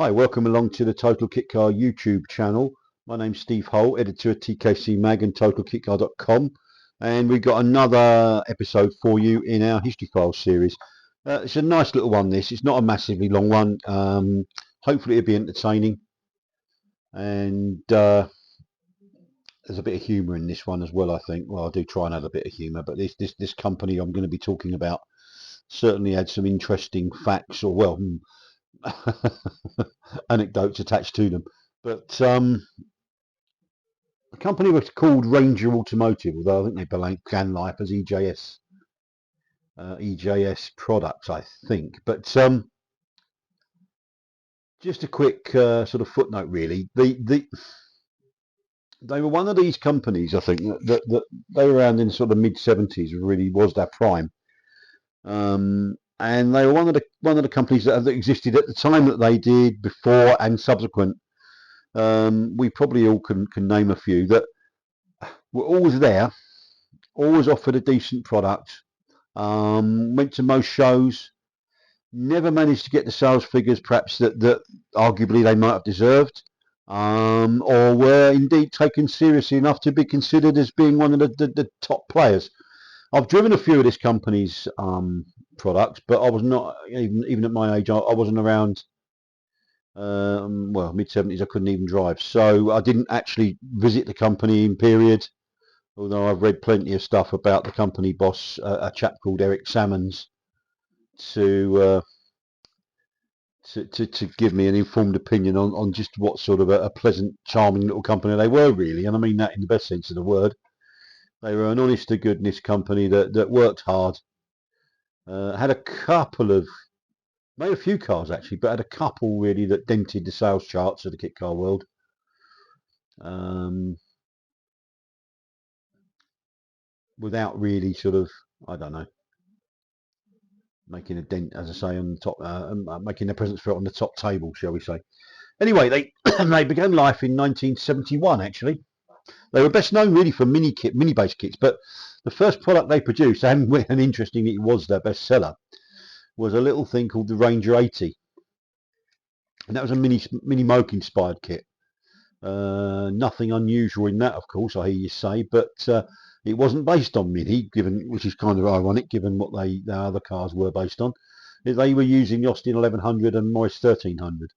Hi, welcome along to the Total Kit Car YouTube channel. My name's Steve Holt, editor at TKC Mag and TotalKitCar.com, and we've got another episode for you in our History Files series. It's a nice little one, this. It's not a massively long one. Hopefully it'll be entertaining, and there's a bit of humour in this one as well, I think. Well, I do try and add a bit of humour, but this company I'm going to be talking about certainly had some interesting facts, or well, anecdotes attached to them. But the company was called Ranger Automotive, although I think they began life as EJS Products, I think. But just a quick sort of footnote, really. They were one of these companies, I think, that they were around in sort of mid 70s. Really was their prime. And they were one of the companies that existed at the time that they did, before and subsequent. We probably all can name a few that were always there, always offered a decent product, went to most shows, never managed to get the sales figures perhaps that arguably they might have deserved, or were indeed taken seriously enough to be considered as being one of the top players. I've driven a few of this company's products, but I was not, even at my age, I wasn't around. Well, mid 70s, I couldn't even drive, so I didn't actually visit the company in period. Although I've read plenty of stuff about the company boss, a chap called Eric Sammons, to to give me an informed opinion on just what sort of a pleasant, charming little company they were, really. And I mean that in the best sense of the word. They were an honest to goodness company that worked hard. Had a couple of, made a few cars actually, but had a couple really that dented the sales charts of the kit car world. Without really sort of, I don't know, making a dent, as I say, on the top, making their presence felt on the top table, shall we say. Anyway, they they began life in 1971. Actually, they were best known really for mini base kits, but the first product they produced, and interestingly, it was their best seller, was a little thing called the Ranger 80, and that was a mini moke inspired kit. Nothing unusual in that, of course, I hear you say, but it wasn't based on Mini, which is kind of ironic given what the other cars were based on. They were using the Austin 1100 and Morris 1300.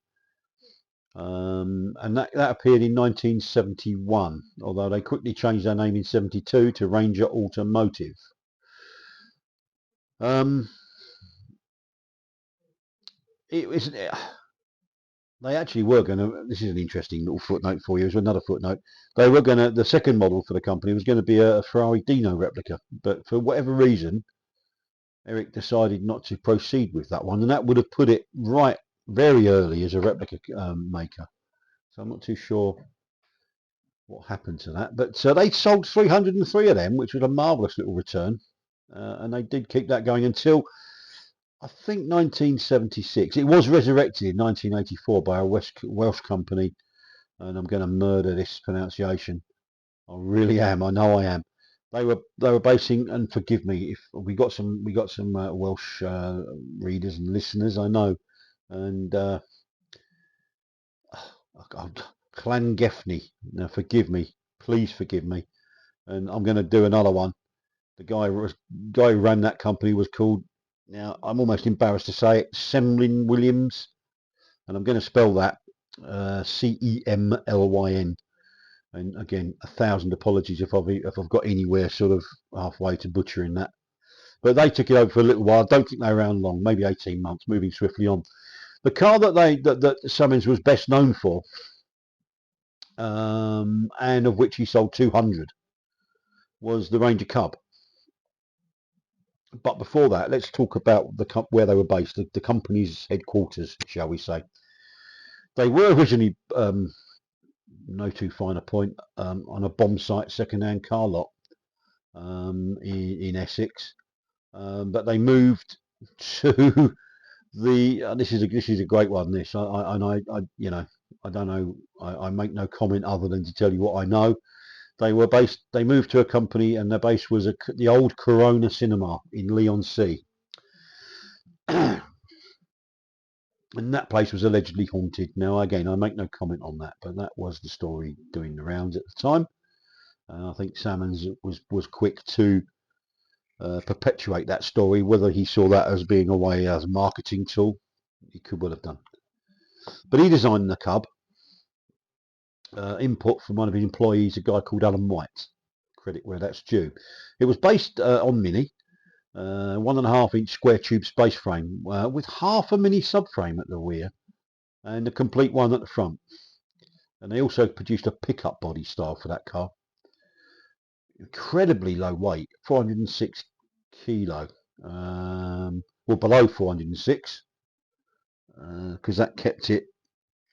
And that appeared in 1971, although they quickly changed their name in 72 to Ranger Automotive. It was... They actually were going to, this is an interesting little footnote for you, as another footnote. They were going to, the second model for the company was going to be a Ferrari Dino replica, but for whatever reason, Eric decided not to proceed with that one, and that would have put it right very early as a replica maker. So I'm not too sure what happened to that, but they sold 303 of them, which was a marvellous little return, and they did keep that going until I think 1976. It was resurrected in 1984 by a Welsh company, and I'm going to murder this pronunciation. I really am. I know I am. They were basing, and forgive me if we got some Welsh readers and listeners, I know, and Llangefni. Now forgive me, please forgive me, and I'm going to do another one. The guy who ran that company was called, now I'm almost embarrassed to say it, Semlin Williams, and I'm going to spell that Cemlyn. And again, 1,000 apologies if I've got anywhere sort of halfway to butchering that. But they took it over for a little while. I don't think they were around long, maybe 18 months, moving swiftly on. The car that Summons was best known for, and of which he sold 200, was the Ranger Cub. But before that, let's talk about where they were based, the company's headquarters, shall we say. They were originally, no too fine a point, on a bomb site second-hand car lot in Essex, but they moved to the. This is a great one. This I you know, I don't know. I make no comment other than to tell you what I know. They moved to a company, and their base was the old Corona Cinema in Leon C. and that place was allegedly haunted. Now, again, I make no comment on that, but that was the story doing the rounds at the time. I think Salmons was quick to perpetuate that story. Whether he saw that as being a way as a marketing tool, he could well have done. But he designed the Cub. Input from one of his employees, a guy called Alan White. Credit where that's due. It was based on Mini, 1.5-inch square tube space frame with half a Mini subframe at the rear and a complete one at the front. And they also produced a pickup body style for that car. Incredibly low weight, 406 kilo. Well, below 406, because that kept it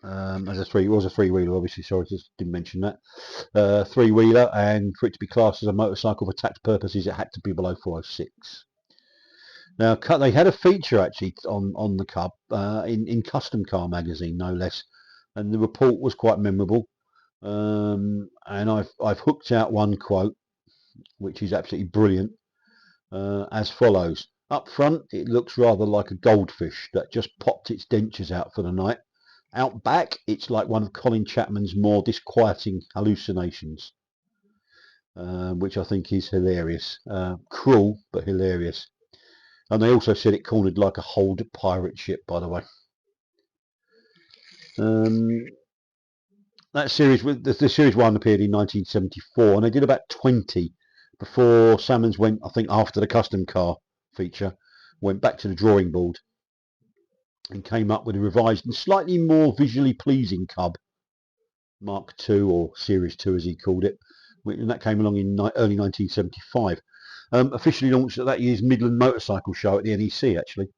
as a three. It was a three-wheeler, obviously. Sorry, just didn't mention that. Three-wheeler, and for it to be classed as a motorcycle for tax purposes, it had to be below 406. Now, they had a feature actually on the Cub in Custom Car magazine, no less, and the report was quite memorable. And I've hooked out one quote, which is absolutely brilliant, as follows. Up front, it looks rather like a goldfish that just popped its dentures out for the night. Out back, it's like one of Colin Chapman's more disquieting hallucinations, which I think is hilarious. Cruel, but hilarious. And they also said it cornered like a hulled pirate ship, by the way. That series, the series one appeared in 1974, and they did about 20 before Salmons went, I think, after the custom car feature, went back to the drawing board and came up with a revised and slightly more visually pleasing Cub, Mark II, or Series 2 as he called it, and that came along in early 1975. Officially launched at that year's Midland Motorcycle Show at the NEC, actually.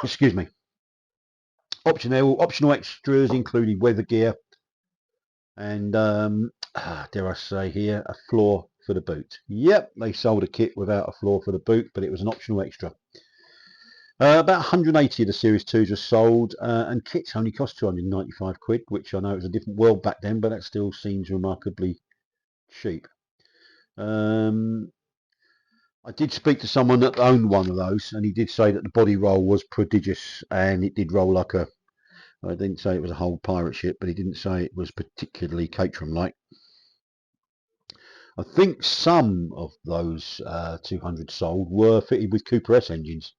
Excuse me. Optional extras included weather gear and, dare I say here, a floor for the boot. Yep, they sold a kit without a floor for the boot, but it was an optional extra. About 180 of the Series 2s were sold, and kits only cost 295 quid, which I know it was a different world back then, but that still seems remarkably cheap. I did speak to someone that owned one of those, and he did say that the body roll was prodigious, and it did roll like a, I didn't say it was a whole pirate ship, but he didn't say it was particularly Caterham-like. I think some of those 200 sold were fitted with Cooper S engines.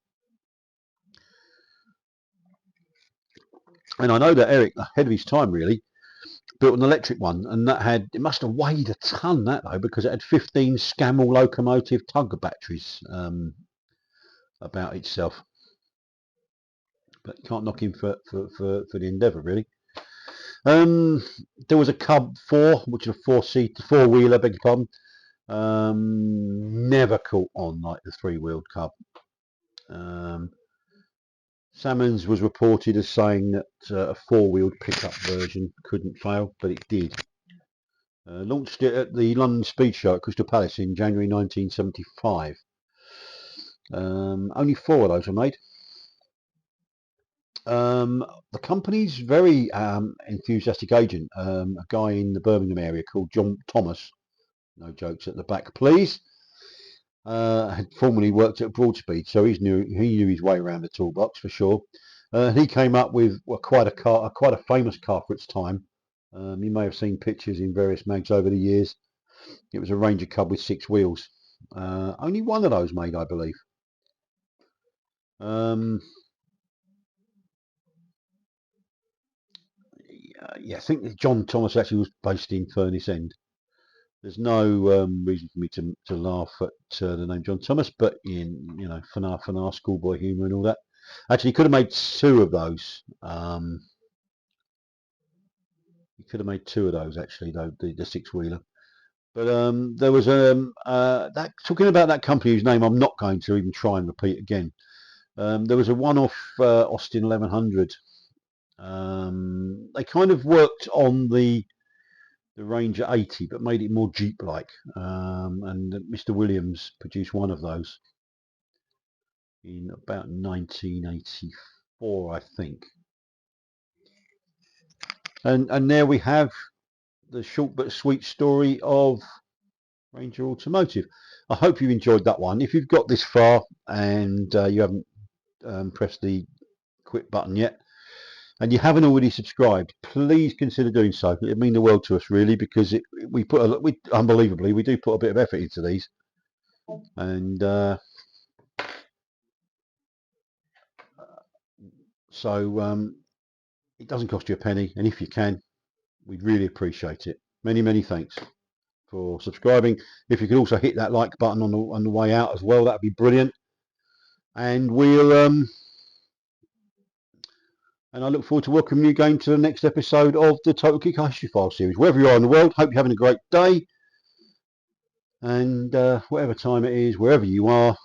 And I know that Eric, ahead of his time really, built an electric one, and it must have weighed a ton, that though, because it had 15 Scammell locomotive tugger batteries about itself. But can't knock him for the endeavour, really. There was a Cub 4, which is a four-wheeler, beg your pardon. Never caught on like the three-wheeled Cub. Salmons was reported as saying that a four-wheeled pickup version couldn't fail, but it did. Launched it at the London Speed Show at Crystal Palace in January 1975. Only 4 of those were made. The company's very enthusiastic agent, a guy in the Birmingham area called John Thomas, no jokes at the back please, had formerly worked at Broadspeed, so he knew his way around the toolbox for sure. He came up with quite a famous car for its time. You may have seen pictures in various mags over the years. It was a Ranger Cub with 6 wheels. Only one of those made, I believe. Yeah, I think John Thomas actually was based in Furness End. There's no reason for me to laugh at the name John Thomas, but fanar, schoolboy humour and all that. Actually, he could have made 2 of those. He could have made 2 of those actually, though, the 6-wheeler. But there was that, talking about that company whose name I'm not going to even try and repeat again. There was a one-off Austin 1100. They kind of worked on the Ranger 80, but made it more Jeep-like. And Mr. Williams produced one of those in about 1984, I think. And there we have the short but sweet story of Ranger Automotive. I hope you enjoyed that one. If you've got this far and you haven't pressed the quit button yet, and you haven't already subscribed, please consider doing so. It'd mean the world to us, really, because we put unbelievably, we do put a bit of effort into these, and so it doesn't cost you a penny, and if you can, we'd really appreciate it. Many, many thanks for subscribing. If you could also hit that like button on the way out as well, that'd be brilliant. And I look forward to welcoming you again to the next episode of the Total Geek History File series. Wherever you are in the world, hope you're having a great day. And whatever time it is, wherever you are,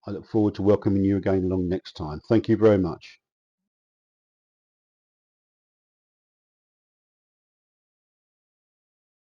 I look forward to welcoming you again along next time. Thank you very much.